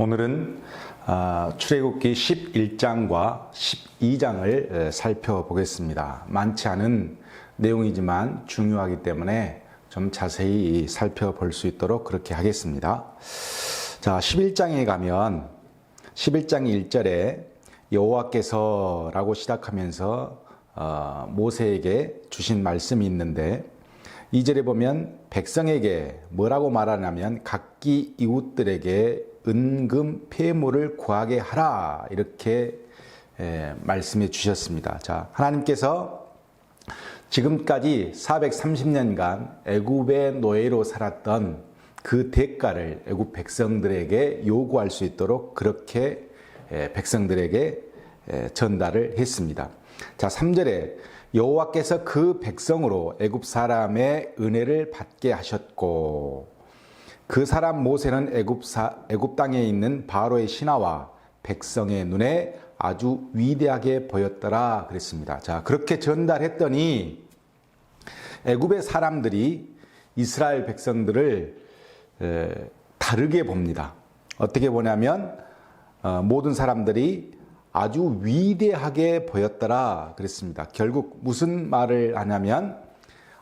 오늘은 출애굽기 11장과 12장을 살펴보겠습니다. 많지 않은 내용이지만 중요하기 때문에 좀 자세히 살펴볼 수 있도록 그렇게 하겠습니다. 자, 11장에 가면 11장 1절에 여호와께서라고 시작하면서 모세에게 주신 말씀이 있는데 2절에 보면 백성에게 뭐라고 말하냐면 각기 이웃들에게 은금 폐물을 구하게 하라 이렇게 말씀해 주셨습니다. 자, 하나님께서 지금까지 430년간 애굽의 노예로 살았던 그 대가를 애굽 백성들에게 요구할 수 있도록 그렇게 백성들에게 전달을 했습니다. 자, 3절에 여호와께서 그 백성으로 애굽 사람의 은혜를 받게 하셨고 그 사람 모세는 애굽 땅에 있는 바로의 신하와 백성의 눈에 아주 위대하게 보였더라 그랬습니다. 자, 그렇게 전달했더니 애굽의 사람들이 이스라엘 백성들을 다르게 봅니다. 어떻게 보냐면 모든 사람들이 아주 위대하게 보였더라 그랬습니다. 결국 무슨 말을 하냐면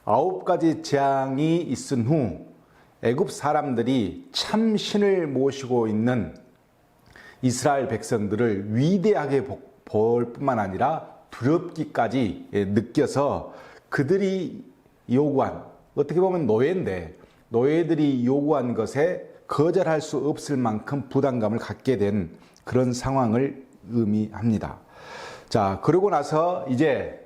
9가지 재앙이 있은 후 애굽 사람들이 참 신을 모시고 있는 이스라엘 백성들을 위대하게 볼 뿐만 아니라 두렵기까지 느껴서 그들이 요구한, 어떻게 보면 노예인데 노예들이 요구한 것에 거절할 수 없을 만큼 부담감을 갖게 된 그런 상황을 의미합니다. 자, 그러고 나서 이제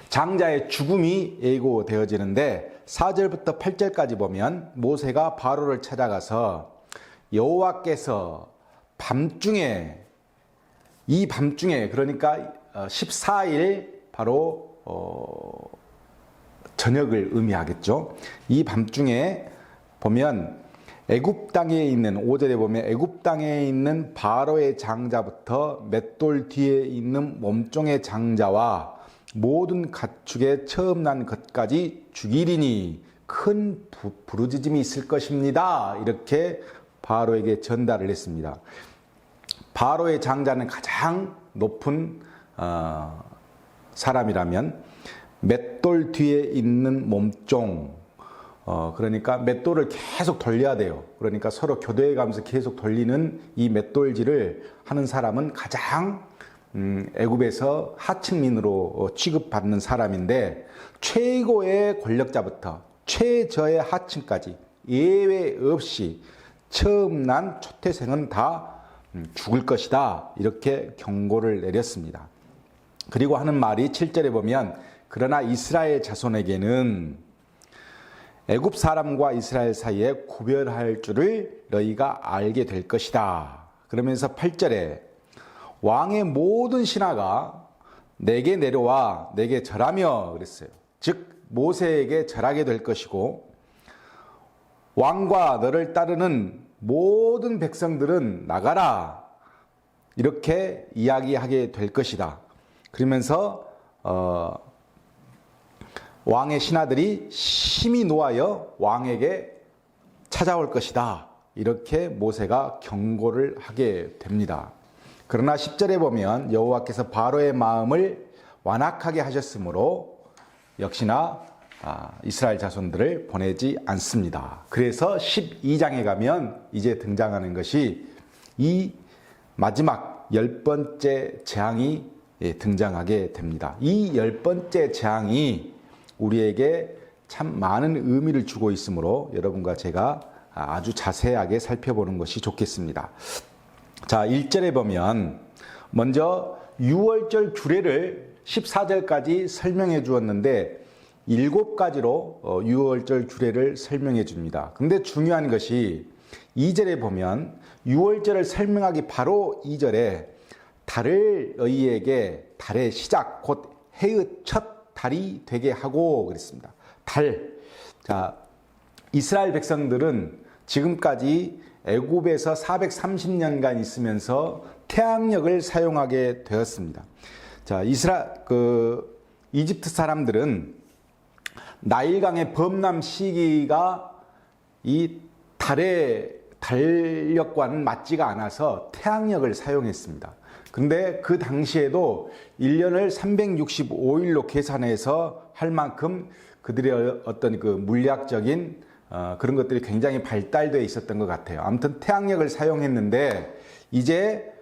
장자의 죽음이 예고되어지는데 4절부터 8절까지 보면 모세가 바로를 찾아가서 여호와께서 이 밤중에 그러니까 14일 바로 저녁을 의미하겠죠. 이 밤중에 보면 애굽 땅에 있는 5절에 보면 애굽 땅에 있는 바로의 장자부터 맷돌 뒤에 있는 몸종의 장자와 모든 가축의 처음 난 것까지 죽이리니 큰 부르짖음이 있을 것입니다. 이렇게 바로에게 전달을 했습니다. 바로의 장자는 가장 높은 사람이라면 맷돌 뒤에 있는 몸종, 그러니까 맷돌을 계속 돌려야 돼요. 그러니까 서로 교대해 가면서 계속 돌리는 이 맷돌질을 하는 사람은 가장 애굽에서 하층민으로 취급받는 사람인데 최고의 권력자부터 최저의 하층까지 예외 없이 처음 난 초태생은 다 죽을 것이다 이렇게 경고를 내렸습니다. 그리고 하는 말이 7절에 보면 그러나 이스라엘 자손에게는 애굽 사람과 이스라엘 사이에 구별할 줄을 너희가 알게 될 것이다. 그러면서 8절에 왕의 모든 신하가 내게 내려와 내게 절하며 그랬어요. 즉 모세에게 절하게 될 것이고 왕과 너를 따르는 모든 백성들은 나가라 이렇게 이야기하게 될 것이다. 그러면서 왕의 신하들이 심히 노하여 왕에게 찾아올 것이다. 이렇게 모세가 경고를 하게 됩니다. 그러나 10절에 보면 여호와께서 바로의 마음을 완악하게 하셨으므로 역시나 이스라엘 자손들을 보내지 않습니다. 그래서 12장에 가면 이제 등장하는 것이 이 마지막 10번째 재앙이 등장하게 됩니다. 이 10번째 재앙이 우리에게 참 많은 의미를 주고 있으므로 여러분과 제가 아주 자세하게 살펴보는 것이 좋겠습니다. 자, 1절에 보면 먼저 유월절 규례를 14절까지 설명해 주었는데 7가지로 유월절 규례를 설명해 줍니다. 근데 중요한 것이 2절에 보면 유월절을 설명하기 바로 2절에 달을 너희에게 달의 시작 곧 해의 첫 달이 되게 하고 그랬습니다. 달. 자, 이스라엘 백성들은 지금까지 애굽에서 430년간 있으면서 태양력을 사용하게 되었습니다. 자, 이집트 사람들은 나일강의 범람 시기가 이 달의 달력과는 맞지가 않아서 태양력을 사용했습니다. 근데 그 당시에도 1년을 365일로 계산해서 할 만큼 그들의 어떤 그 물리학적인 그런 것들이 굉장히 발달되어 있었던 것 같아요. 아무튼 태양력을 사용했는데 이제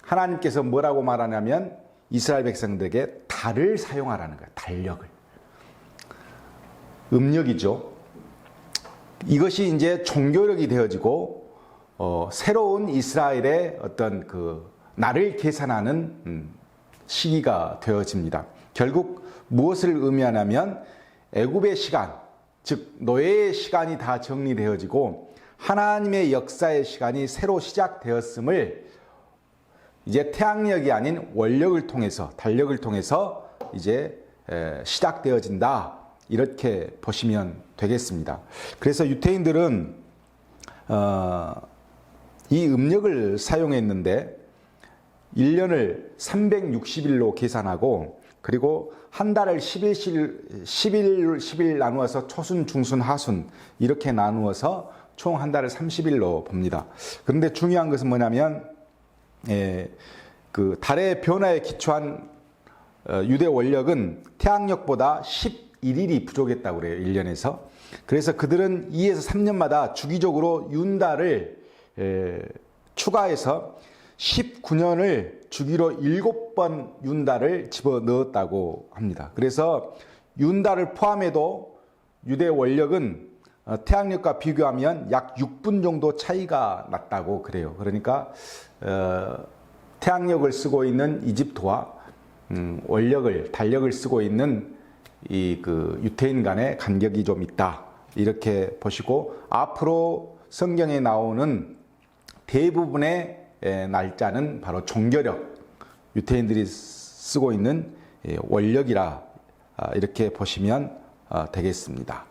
하나님께서 뭐라고 말하냐면 이스라엘 백성들에게 달을 사용하라는 거예요. 달력을. 음력이죠. 이것이 이제 종교력이 되어지고 새로운 이스라엘의 어떤 그 날을 계산하는 시기가 되어집니다. 결국 무엇을 의미하냐면 애굽의 시간, 즉 노예의 시간이 다 정리되어지고 하나님의 역사의 시간이 새로 시작되었음을 이제 태양력이 아닌 원력을 통해서, 달력을 통해서 이제 시작되어진다, 이렇게 보시면 되겠습니다. 그래서 유대인들은 이 음력을 사용했는데 1년을 360일로 계산하고, 그리고 한 달을 10일 나누어서 초순, 중순, 하순 이렇게 나누어서 총 한 달을 30일로 봅니다. 그런데 중요한 것은 뭐냐면 그 달의 변화에 기초한 유대 원력은 태양력보다 11일이 부족했다고 그래요. 1년에서. 그래서 그들은 2에서 3년마다 주기적으로 윤달을 추가해서 19년을 주기로 7번 윤달을 집어넣었다고 합니다. 그래서 윤달을 포함해도 유대 원력은 태양력과 비교하면 약 6분 정도 차이가 났다고 그래요. 그러니까 태양력을 쓰고 있는 이집트와 달력을 쓰고 있는 이 그 유대인 간의 간격이 좀 있다, 이렇게 보시고, 앞으로 성경에 나오는 대부분의 날짜는 바로 종교력, 유대인들이 쓰고 있는 원력이라 이렇게 보시면 되겠습니다.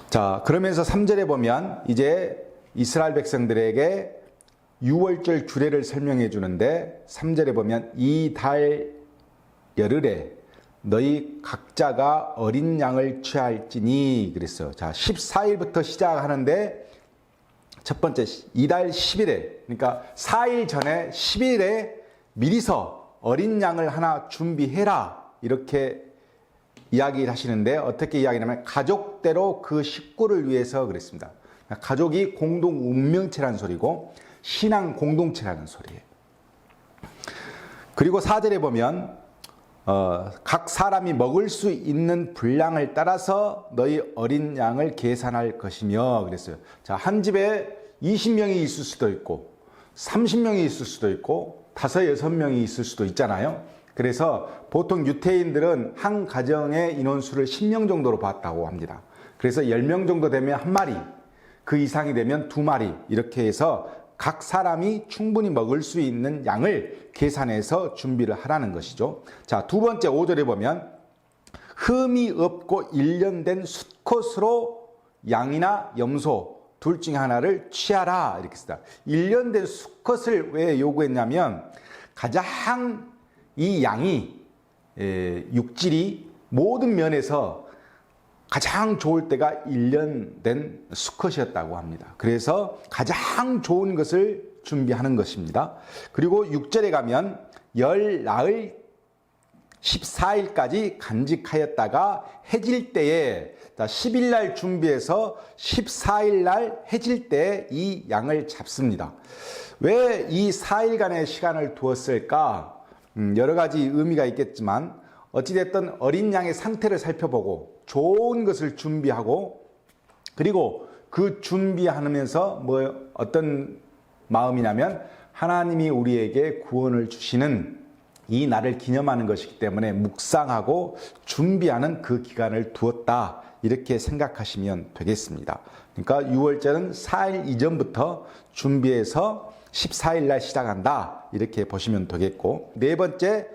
자, 그러면서 3절에 보면 이제 이스라엘 백성들에게 유월절 규례를 설명해 주는데, 3절에 보면 이 달 열흘에 너희 각자가 어린 양을 취할지니 그랬어요. 자, 14일부터 시작하는데 첫 번째 이달 10일에, 그러니까 4일 전에 10일에 미리서 어린 양을 하나 준비해라, 이렇게 이야기를 하시는데, 어떻게 이야기하냐면 가족대로 그 식구를 위해서 그랬습니다. 가족이 공동 운명체라는 소리고 신앙 공동체라는 소리예요. 그리고 4절에 보면 각 사람이 먹을 수 있는 분량을 따라서 너희 어린 양을 계산할 것이며 그랬어요. 자, 한 집에 20명이 있을 수도 있고 30명이 있을 수도 있고 5, 6명이 있을 수도 있잖아요. 그래서 보통 유대인들은 한 가정의 인원수를 10명 정도로 봤다고 합니다. 그래서 10명 정도 되면 한 마리, 그 이상이 되면 2마리, 이렇게 해서 각 사람이 충분히 먹을 수 있는 양을 계산해서 준비를 하라는 것이죠. 자, 두 번째 5절에 보면 흠이 없고 1년 된 수컷으로 양이나 염소 둘 중에 하나를 취하라, 이렇게 쓰다. 1년 된 수컷을 왜 요구했냐면 가장 이 양이 육질이 모든 면에서 가장 좋을 때가 1년 된 수컷이었다고 합니다. 그래서 가장 좋은 것을 준비하는 것입니다. 그리고 6절에 가면 열 나흘 14일까지 간직하였다가 해질 때에 10일 날 준비해서 14일 날 해질 때에 이 양을 잡습니다. 왜 이 4일간의 시간을 두었을까? 여러 가지 의미가 있겠지만 어찌됐든 어린 양의 상태를 살펴보고 좋은 것을 준비하고, 그리고 그 준비하면서 어떤 마음이냐면 하나님이 우리에게 구원을 주시는 이 날을 기념하는 것이기 때문에 묵상하고 준비하는 그 기간을 두었다, 이렇게 생각하시면 되겠습니다. 그러니까 6월절은 4일 이전부터 준비해서 14일 날 시작한다, 이렇게 보시면 되겠고, 네 번째,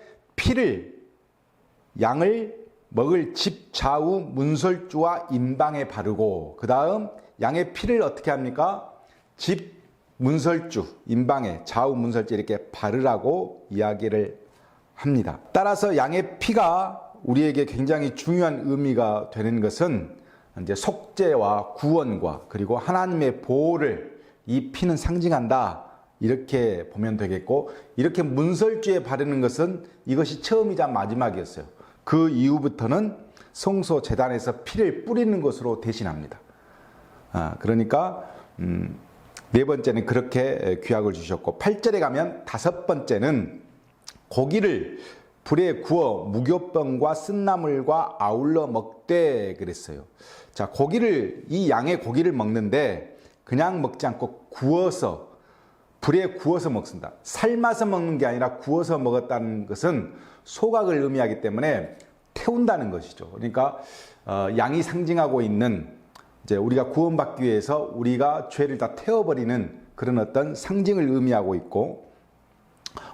양을 먹을 집 좌우 문설주와 임방에 바르고, 그 다음 양의 피를 어떻게 합니까? 집 문설주, 임방에 좌우 문설주 이렇게 바르라고 이야기를 합니다. 따라서 양의 피가 우리에게 굉장히 중요한 의미가 되는 것은 이제 속죄와 구원과 그리고 하나님의 보호를 이 피는 상징한다. 이렇게 보면 되겠고, 이렇게 문설주에 바르는 것은 이것이 처음이자 마지막이었어요. 그 이후부터는 성소 제단에서 피를 뿌리는 것으로 대신합니다. 그러니까 네 번째는 그렇게 규약을 주셨고, 8절에 가면 다섯 번째는 고기를 불에 구워 무교병과 쓴나물과 아울러 먹되 그랬어요. 자, 이 양의 고기를 먹는데 그냥 먹지 않고 구워서, 불에 구워서 먹습니다. 삶아서 먹는 게 아니라 구워서 먹었다는 것은 소각을 의미하기 때문에 태운다는 것이죠. 그러니까 양이 상징하고 있는, 이제 우리가 구원받기 위해서 우리가 죄를 다 태워버리는 그런 어떤 상징을 의미하고 있고,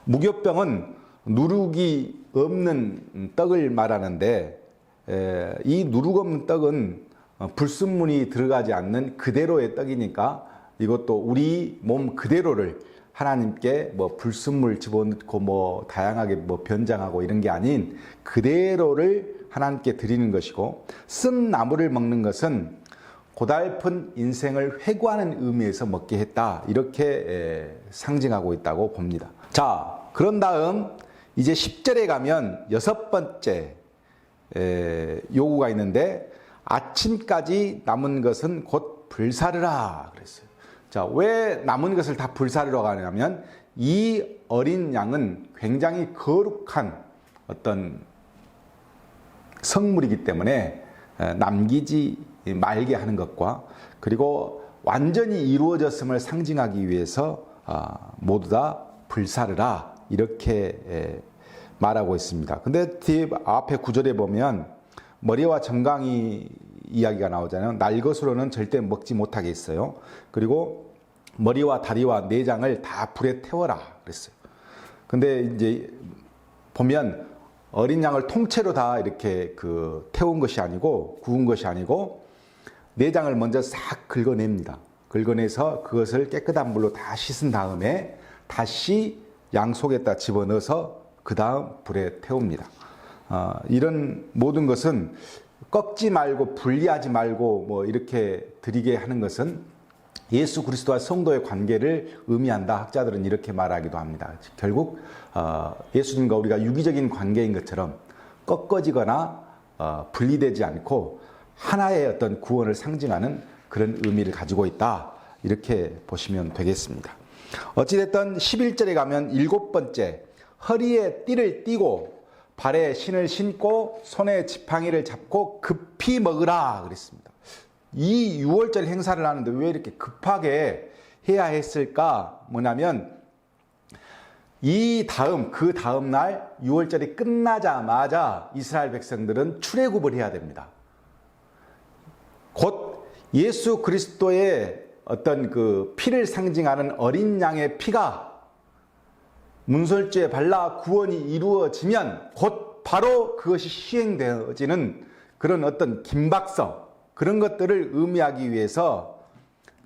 무교병은 누룩이 없는 떡을 말하는데, 이 누룩 없는 떡은 불순물이 들어가지 않는 그대로의 떡이니까 이것도 우리 몸 그대로를 하나님께 뭐 불순물 집어넣고 뭐 다양하게 뭐 변장하고 이런 게 아닌 그대로를 하나님께 드리는 것이고, 쓴 나물을 먹는 것은 고달픈 인생을 회고하는 의미에서 먹게 했다. 이렇게 상징하고 있다고 봅니다. 자, 그런 다음 이제 10절에 가면 여섯 번째 요구가 있는데, 아침까지 남은 것은 곧 불사르라 그랬어요. 자, 왜 남은 것을 다 불사르러 가냐면, 이 어린 양은 굉장히 거룩한 어떤 성물이기 때문에 남기지 말게 하는 것과, 그리고 완전히 이루어졌음을 상징하기 위해서 모두 다 불사르라 이렇게 말하고 있습니다. 근데 뒤에 앞에 구절에 보면 머리와 정강이 이야기가 나오잖아요. 날 것으로는 절대 먹지 못하게 했어요. 그리고 머리와 다리와 내장을 다 불에 태워라 그랬어요. 근데 이제 보면 어린 양을 통째로 다 이렇게 태운 것이 아니고, 구운 것이 아니고, 내장을 먼저 싹 긁어냅니다. 긁어내서 그것을 깨끗한 물로 다 씻은 다음에 다시 양 속에다 집어넣어서 그 다음 불에 태웁니다. 이런 모든 것은 꺾지 말고 분리하지 말고 뭐 이렇게 드리게 하는 것은 예수 그리스도와 성도의 관계를 의미한다. 학자들은 이렇게 말하기도 합니다. 결국 예수님과 우리가 유기적인 관계인 것처럼 꺾어지거나 분리되지 않고 하나의 어떤 구원을 상징하는 그런 의미를 가지고 있다. 이렇게 보시면 되겠습니다. 어찌됐든 11절에 가면 일곱 번째, 허리에 띠를 띠고 발에 신을 신고 손에 지팡이를 잡고 급히 먹으라 그랬습니다. 이 6월절 행사를 하는데 왜 이렇게 급하게 해야 했을까? 뭐냐면 그 다음 날 6월절이 끝나자마자 이스라엘 백성들은 출애굽을 해야 됩니다. 곧 예수 그리스도의 어떤 그 피를 상징하는 어린 양의 피가 문설주에 발라 구원이 이루어지면 곧 바로 그것이 시행되어지는 그런 어떤 긴박성, 그런 것들을 의미하기 위해서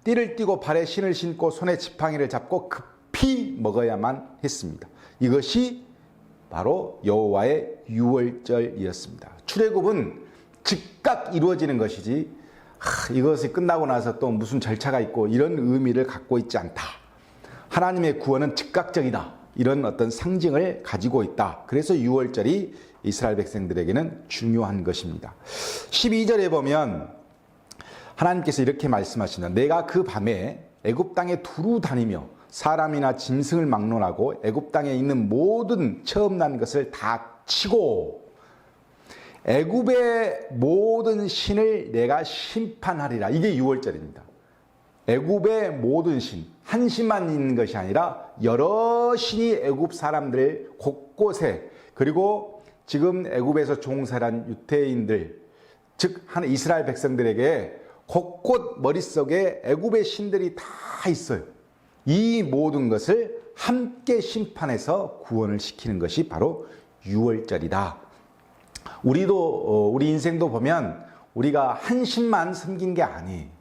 띠를 띠고 발에 신을 신고 손에 지팡이를 잡고 급히 먹어야만 했습니다. 이것이 바로 여호와의 유월절이었습니다. 출애굽은 즉각 이루어지는 것이지 이것이 끝나고 나서 또 무슨 절차가 있고 이런 의미를 갖고 있지 않다. 하나님의 구원은 즉각적이다. 이런 어떤 상징을 가지고 있다. 그래서 유월절이 이스라엘 백성들에게는 중요한 것입니다. 12절에 보면 하나님께서 이렇게 말씀하신다. 내가 그 밤에 애굽 땅에 두루 다니며 사람이나 짐승을 막론하고 애굽 땅에 있는 모든 처음 난 것을 다 치고 애굽의 모든 신을 내가 심판하리라. 이게 유월절입니다. 애굽의 모든 신, 한 신만 있는 것이 아니라 여러 신이 애굽 사람들 곳곳에, 그리고 지금 애굽에서 종살한 유대인들, 즉 한 이스라엘 백성들에게 곳곳 머릿속에 애굽의 신들이 다 있어요. 이 모든 것을 함께 심판해서 구원을 시키는 것이 바로 유월절이다. 우리도 우리 인생도 보면 우리가 한 신만 섬긴 게 아니에요.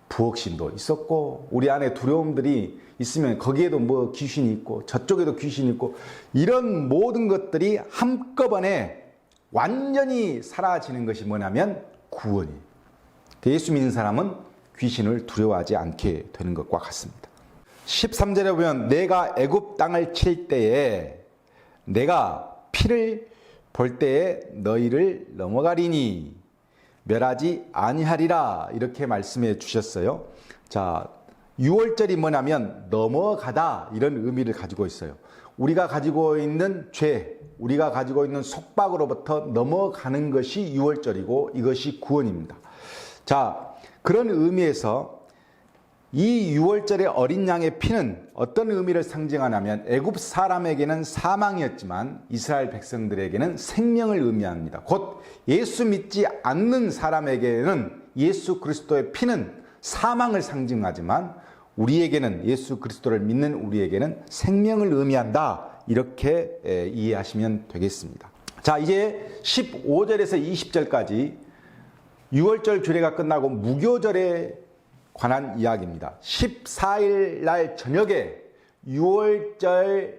부엌신도 있었고 우리 안에 두려움들이 있으면 거기에도 뭐 귀신이 있고 저쪽에도 귀신이 있고 이런 모든 것들이 한꺼번에 완전히 사라지는 것이 뭐냐면 구원이에요. 예수 믿는 사람은 귀신을 두려워하지 않게 되는 것과 같습니다. 13절에 보면 내가 애굽 땅을 칠 때에 내가 피를 볼 때에 너희를 넘어가리니 멸하지 아니하리라 이렇게 말씀해 주셨어요. 자, 6월절이 뭐냐면 넘어가다 이런 의미를 가지고 있어요. 우리가 가지고 있는 죄, 우리가 가지고 있는 속박으로부터 넘어가는 것이 6월절이고 이것이 구원입니다. 자, 그런 의미에서 이 6월절의 어린 양의 피는 어떤 의미를 상징하냐면 애굽 사람에게는 사망이었지만 이스라엘 백성들에게는 생명을 의미합니다. 곧 예수 믿지 않는 사람에게는 예수 그리스도의 피는 사망을 상징하지만 우리에게는 예수 그리스도를 믿는 우리에게는 생명을 의미한다. 이렇게 이해하시면 되겠습니다. 자, 이제 15절에서 20절까지 6월절 규례가 끝나고 무교절에 관한 이야기입니다. 14일 날 저녁에 6월절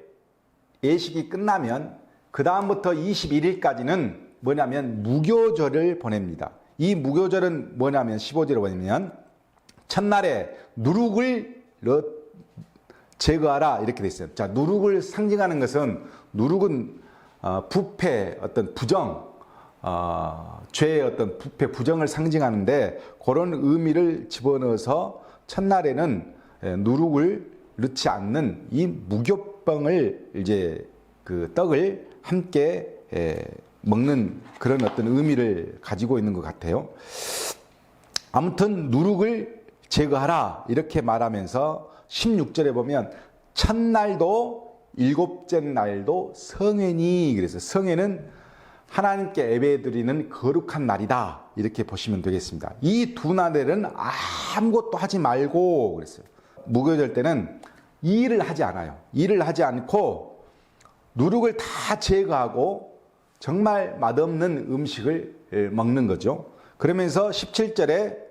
예식이 끝나면 그 다음부터 21일까지는 뭐냐면 무교절을 보냅니다. 이 무교절은 뭐냐면 15절에 보면 첫날에 누룩을 제거하라 이렇게 돼 있어요. 자, 누룩을 상징하는 것은 누룩은 부패, 어떤 부정, 죄의 어떤 부패, 부정을 상징하는데 그런 의미를 집어넣어서 첫날에는 누룩을 넣지 않는 이 무교병을 이제 그 떡을 함께 먹는 그런 어떤 의미를 가지고 있는 것 같아요. 아무튼 누룩을 제거하라 이렇게 말하면서 16절에 보면 첫날도 일곱째 날도 성회니 그래서 성회는 하나님께 예배드리는 거룩한 날이다 이렇게 보시면 되겠습니다. 이 두 날에는 아무것도 하지 말고 그랬어요. 무교절 때는 일을 하지 않아요. 일을 하지 않고 누룩을 다 제거하고 정말 맛없는 음식을 먹는 거죠. 그러면서 17절에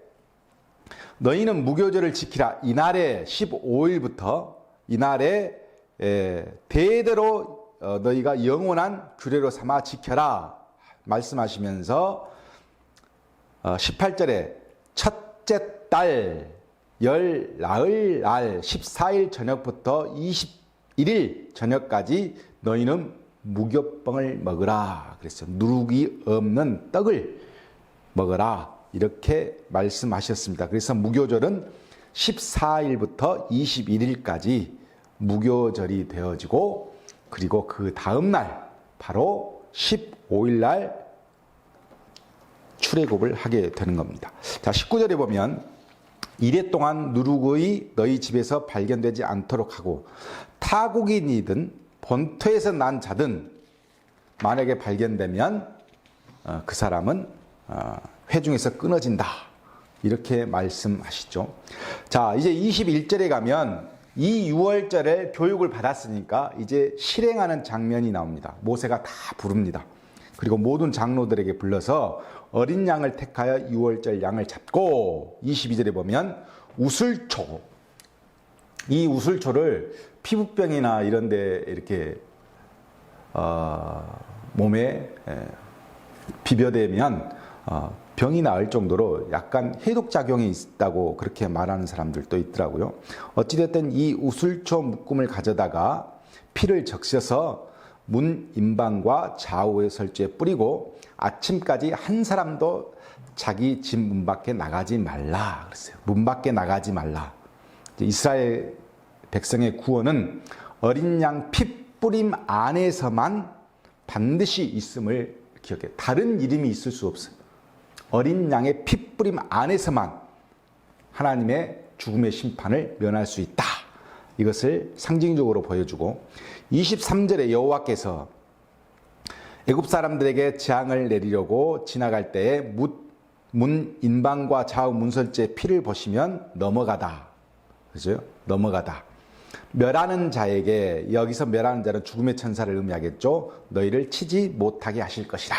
너희는 무교절을 지키라. 이날에 15일부터 이날에 대대로 너희가 영원한 규례로 삼아 지켜라 말씀하시면서 18절에 첫째 달 열 나흘 날 14일 저녁부터 21일 저녁까지 너희는 무교병을 먹으라 그랬어요. 누룩이 없는 떡을 먹어라 이렇게 말씀하셨습니다. 그래서 무교절은 14일부터 21일까지 무교절이 되어지고 그리고 그 다음 날 바로 15일 날 출애굽을 하게 되는 겁니다. 자, 19절에 보면 이래 동안 누룩의 너희 집에서 발견되지 않도록 하고 타국인이든 본토에서 난 자든 만약에 발견되면 그 사람은 회중에서 끊어진다 이렇게 말씀하시죠. 자, 이제 21절에 가면 이 6월절에 교육을 받았으니까 이제 실행하는 장면이 나옵니다. 모세가 다 부릅니다. 그리고 모든 장로들에게 불러서 어린 양을 택하여 6월절 양을 잡고 22절에 보면 우슬초, 이 우슬초를 피부병이나 이런 데 이렇게 몸에 비벼대면 병이 나을 정도로 약간 해독작용이 있다고 그렇게 말하는 사람들도 있더라고요. 어찌됐든 이 우슬초 묶음을 가져다가 피를 적셔서 문 임방과 좌우의 설주에 뿌리고 아침까지 한 사람도 자기 집 문 밖에 나가지 말라 그랬어요. 문 밖에 나가지 말라. 이스라엘 백성의 구원은 어린 양 핏뿌림 안에서만 반드시 있음을 기억해. 다른 이름이 있을 수 없어요. 어린 양의 핏뿌림 안에서만 하나님의 죽음의 심판을 면할 수 있다. 이것을 상징적으로 보여주고 23절에 여호와께서 애굽 사람들에게 재앙을 내리려고 지나갈 때에 문 인방과 좌우 문설주의 피를 보시면 넘어가다. 그죠? 넘어가다. 멸하는 자에게, 여기서 멸하는 자는 죽음의 천사를 의미하겠죠. 너희를 치지 못하게 하실 것이라.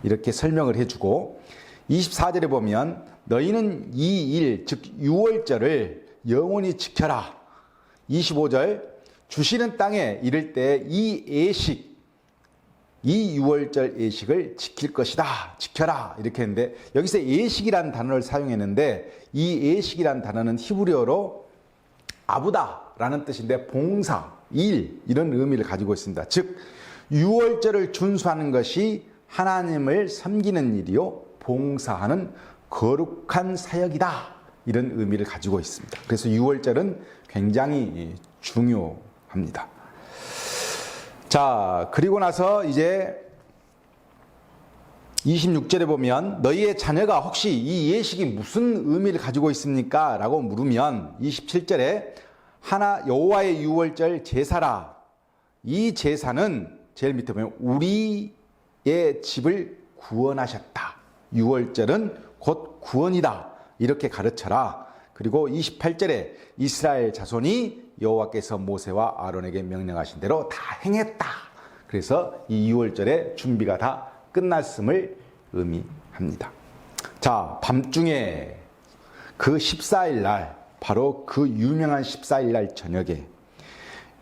이렇게 설명을 해주고 24절에 보면 너희는 이 일, 즉 6월절을 영원히 지켜라. 25절 주시는 땅에 이를 때 이 예식, 이 유월절 예식을 지킬 것이다. 지켜라. 이렇게 했는데 여기서 예식이라는 단어를 사용했는데 이 예식이라는 단어는 히브리어로 아부다라는 뜻인데 봉사, 일 이런 의미를 가지고 있습니다. 즉 유월절을 준수하는 것이 하나님을 섬기는 일이요 봉사하는 거룩한 사역이다. 이런 의미를 가지고 있습니다. 그래서 유월절은 굉장히 중요합니다. 자, 그리고 나서 이제 26절에 보면 너희의 자녀가 혹시 이 예식이 무슨 의미를 가지고 있습니까? 라고 물으면 27절에 하나 여호와의 유월절 제사라. 이 제사는 제일 밑에 보면 우리의 집을 구원하셨다. 유월절은 곧 구원이다. 이렇게 가르쳐라. 그리고 28절에 이스라엘 자손이 여호와께서 모세와 아론에게 명령하신 대로 다 행했다. 그래서 이 유월절의 준비가 다 끝났음을 의미합니다. 자, 밤중에 그 14일 날, 바로 그 유명한 14일 날 저녁에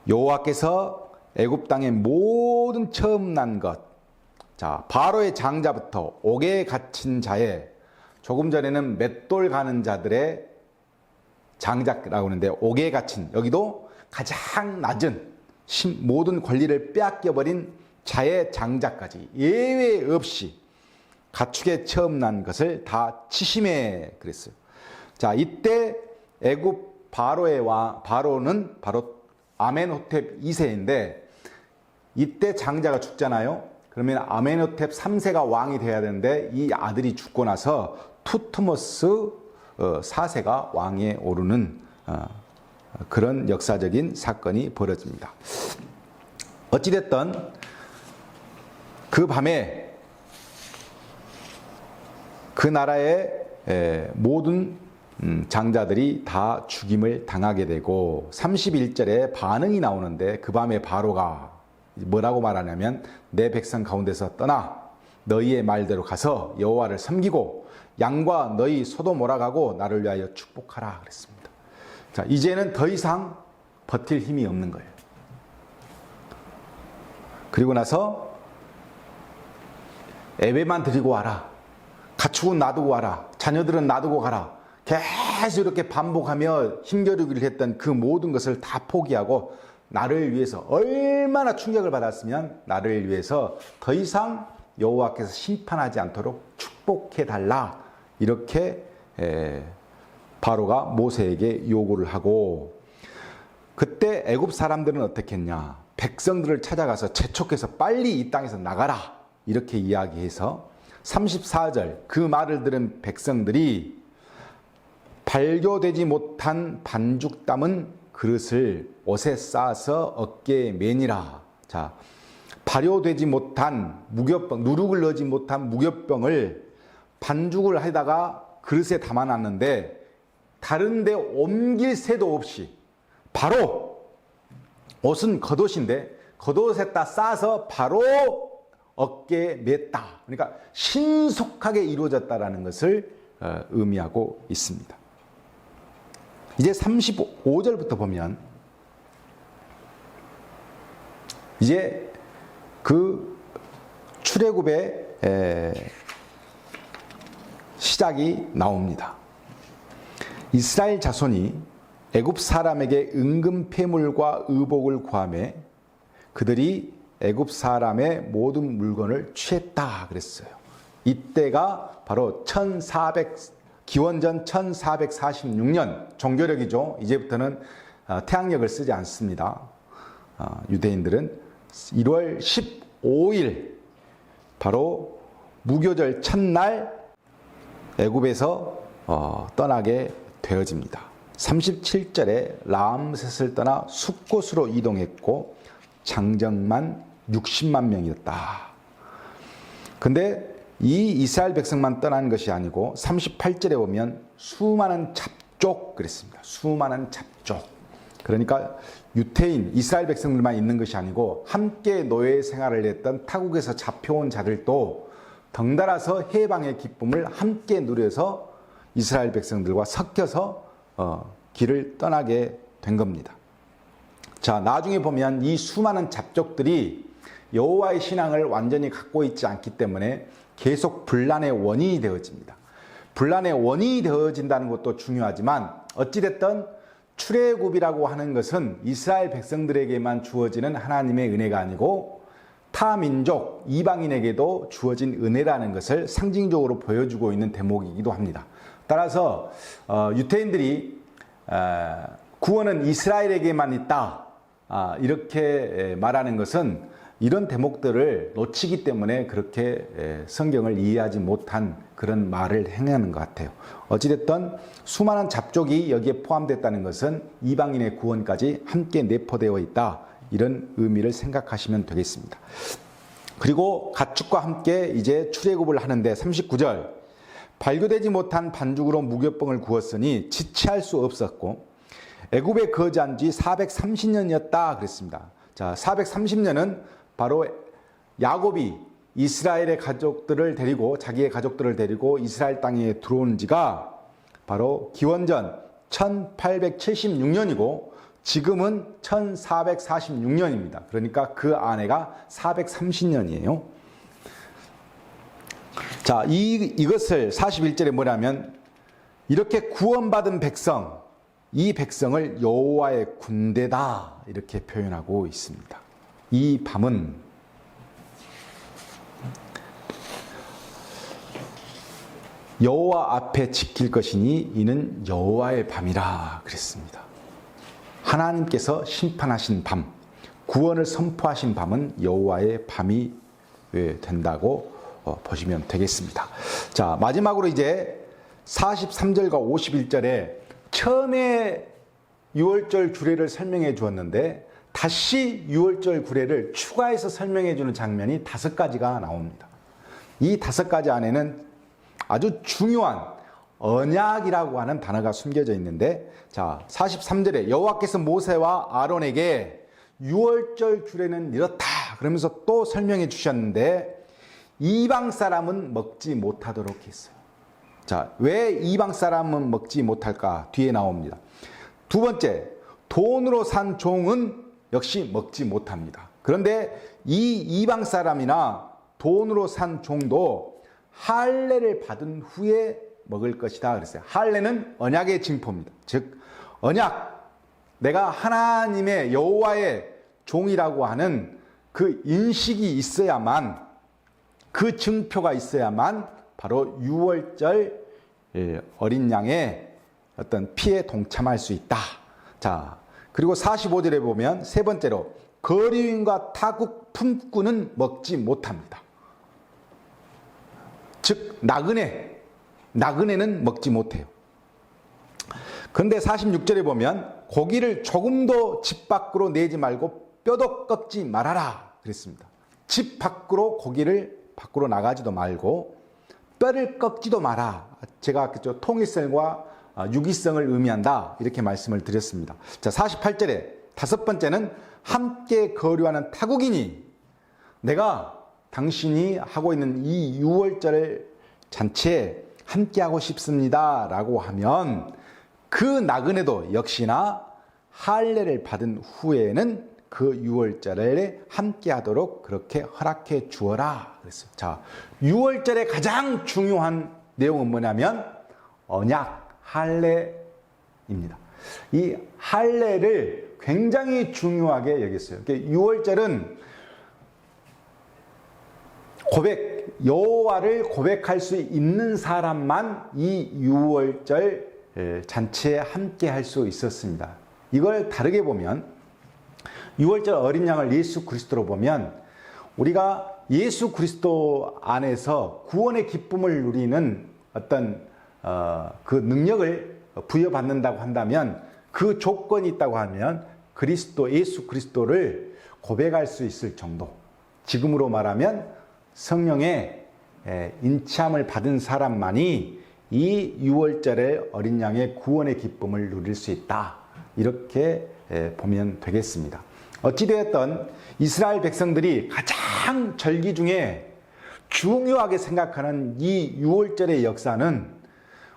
여호와께서 애굽 땅의 모든 처음 난 것, 자, 바로의 장자부터 옥에 갇힌 자의, 조금 전에는 맷돌 가는 자들의 장자라고 하는데 옥에 갇힌, 여기도 가장 낮은 모든 권리를 빼앗겨버린 자의 장자까지 예외 없이 가축에 처음 난 것을 다 치심해 그랬어요. 자, 이때 애굽 바로는 바로 아멘호텝 2세인데 이때 장자가 죽잖아요. 그러면 아멘호텝 3세가 왕이 돼야 되는데 이 아들이 죽고 나서 투트모스 4세가 왕에 오르는 그런 역사적인 사건이 벌어집니다. 어찌됐든 그 밤에 그 나라의 모든 장자들이 다 죽임을 당하게 되고 31절에 반응이 나오는데 그 밤에 바로가 뭐라고 말하냐면 내 백성 가운데서 떠나 너희의 말대로 가서 여호와를 섬기고 양과 너희 소도 몰아가고 나를 위하여 축복하라 그랬습니다. 자, 이제는 더 이상 버틸 힘이 없는 거예요. 그리고 나서 예배만 드리고 와라. 가축은 놔두고 와라. 자녀들은 놔두고 가라. 계속 이렇게 반복하며 힘겨루기를 했던 그 모든 것을 다 포기하고 나를 위해서 얼마나 충격을 받았으면 나를 위해서 더 이상 여호와께서 심판하지 않도록 축복해달라. 이렇게 바로가 모세에게 요구를 하고 그때 애굽 사람들은 어떻게 했냐. 백성들을 찾아가서 재촉해서 빨리 이 땅에서 나가라. 이렇게 이야기해서 34절 그 말을 들은 백성들이 발교되지 못한 반죽 담은 그릇을 옷에 싸서 어깨에 매니라. 자, 발효되지 못한 무교병, 누룩을 넣지 못한 무교병을 반죽을 하다가 그릇에 담아놨는데 다른 데 옮길 새도 없이 바로 옷은 겉옷인데 겉옷에다 싸서 바로 어깨에 맸다. 그러니까 신속하게 이루어졌다라는 것을 의미하고 있습니다. 이제 35절부터 보면 이제 그 출애굽의 시작이 나옵니다. 이스라엘 자손이 애굽 사람에게 은금 폐물과 의복을 구하매 그들이 애굽 사람의 모든 물건을 취했다 그랬어요. 이때가 바로 기원전 1446년 종교력이죠. 이제부터는 태양력을 쓰지 않습니다. 유대인들은 1월 15일 바로 무교절 첫날 애굽에서 떠나게 되어집니다. 37절에 라암셋을 떠나 숫곳으로 이동했고 장정만 60만 명이었다. 근데 이 이스라엘 백성만 떠난 것이 아니고 38절에 보면 수많은 잡족 그랬습니다. 수많은 잡족. 그러니까 유태인 이스라엘 백성들만 있는 것이 아니고 함께 노예 생활을 했던 타국에서 잡혀온 자들도 덩달아서 해방의 기쁨을 함께 누려서 이스라엘 백성들과 섞여서 길을 떠나게 된 겁니다. 자, 나중에 보면 이 수많은 잡족들이 여호와의 신앙을 완전히 갖고 있지 않기 때문에 계속 분란의 원인이 되어집니다. 분란의 원인이 되어진다는 것도 중요하지만 어찌됐든 출애굽이라고 하는 것은 이스라엘 백성들에게만 주어지는 하나님의 은혜가 아니고 타 민족 이방인에게도 주어진 은혜라는 것을 상징적으로 보여주고 있는 대목이기도 합니다. 따라서 유대인들이 구원은 이스라엘에게만 있다 이렇게 말하는 것은 이런 대목들을 놓치기 때문에 그렇게 성경을 이해하지 못한 그런 말을 행하는 것 같아요. 어찌됐든 수많은 잡족이 여기에 포함됐다는 것은 이방인의 구원까지 함께 내포되어 있다 이런 의미를 생각하시면 되겠습니다. 그리고 가축과 함께 이제 출애굽을 하는데 39절 발교되지 못한 반죽으로 무교병을 구웠으니 지체할 수 없었고 애굽에 거주한 지 430년이었다 그랬습니다. 자, 430년은 바로 야곱이 이스라엘의 가족들을 데리고 자기의 가족들을 데리고 이스라엘 땅에 들어온 지가 바로 기원전 1876년이고 지금은 1446년입니다. 그러니까 그 안에가 430년이에요. 자, 이것을 41절에 뭐냐면 이렇게 구원받은 백성, 이 백성을 여호와의 군대다 이렇게 표현하고 있습니다. 이 밤은 여호와 앞에 지킬 것이니 이는 여호와의 밤이라 그랬습니다. 하나님께서 심판하신 밤, 구원을 선포하신 밤은 여호와의 밤이 된다고 보시면 되겠습니다. 자, 마지막으로 이제 43절과 51절에 처음에 유월절 규례를 설명해 주었는데 다시 유월절 규례를 추가해서 설명해 주는 장면이 5가지가 나옵니다. 이 5가지 안에는 아주 중요한 언약이라고 하는 단어가 숨겨져 있는데 자, 43절에 여호와께서 모세와 아론에게 유월절 규례는 이렇다 그러면서 또 설명해 주셨는데 이방 사람은 먹지 못하도록 했어요. 자, 왜 이방 사람은 먹지 못할까? 뒤에 나옵니다. 두 번째, 돈으로 산 종은 역시 먹지 못합니다. 그런데 이 이방 사람이나 돈으로 산 종도 할례를 받은 후에 먹을 것이다 그랬어요. 할례는 언약의 징표입니다. 즉 언약, 내가 하나님의 여호와의 종이라고 하는 그 인식이 있어야만, 그 증표가 있어야만 바로 유월절 어린 양의 어떤 피에 동참할 수 있다. 자, 그리고 45절에 보면 세 번째로 거류인과 타국 품꾼은 먹지 못합니다. 즉 나그네는 먹지 못해요. 그런데 46절에 보면 고기를 조금도 집 밖으로 내지 말고 뼈도 꺾지 말아라 그랬습니다. 집 밖으로 고기를 밖으로 나가지도 말고 뼈를 꺾지도 마라. 제가 아까 통일성과 유기성을 의미한다 이렇게 말씀을 드렸습니다. 자, 48절에 다섯 번째는 함께 거류하는 타국이니 내가 당신이 하고 있는 이 유월절 잔치에 함께하고 싶습니다 라고 하면 그 나그네도 역시나 할례를 받은 후에는 그 유월절에 함께하도록 그렇게 허락해 주어라 그랬어요. 자, 유월절의 가장 중요한 내용은 뭐냐면 언약, 할례입니다. 이 할례를 굉장히 중요하게 여겼어요. 유월절은 여호와를 고백할 수 있는 사람만 이 유월절 잔치에 함께 할 수 있었습니다. 이걸 다르게 보면 유월절 어린 양을 예수 그리스도로 보면 우리가 예수 그리스도 안에서 구원의 기쁨을 누리는 어떤 그 능력을 부여받는다고 한다면 그 조건이 있다고 하면 예수 그리스도를 고백할 수 있을 정도, 지금으로 말하면 성령의 인치함을 받은 사람만이 이 유월절의 어린 양의 구원의 기쁨을 누릴 수 있다 이렇게 보면 되겠습니다. 어찌되었든 이스라엘 백성들이 가장 절기 중에 중요하게 생각하는 이 유월절의 역사는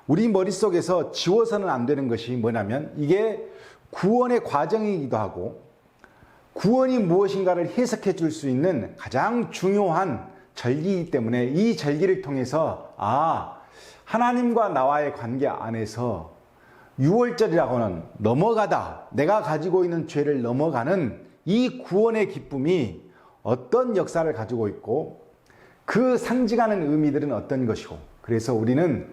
우리 머릿속에서 지워서는 안 되는 것이 뭐냐면 이게 구원의 과정이기도 하고 구원이 무엇인가를 해석해 줄 수 있는 가장 중요한 절기이기 때문에 이 절기를 통해서 하나님과 나와의 관계 안에서 6월절이라고는 넘어가다, 내가 가지고 있는 죄를 넘어가는 이 구원의 기쁨이 어떤 역사를 가지고 있고 그 상징하는 의미들은 어떤 것이고, 그래서 우리는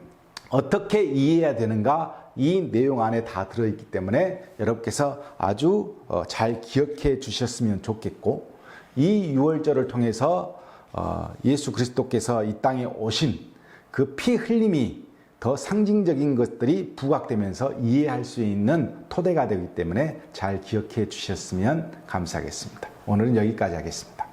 어떻게 이해해야 되는가, 이 내용 안에 다 들어있기 때문에 여러분께서 아주 잘 기억해 주셨으면 좋겠고, 이 6월절을 통해서 예수 그리스도께서 이 땅에 오신 그 피 흘림이 더 상징적인 것들이 부각되면서 이해할 수 있는 토대가 되기 때문에 잘 기억해 주셨으면 감사하겠습니다. 오늘은 여기까지 하겠습니다.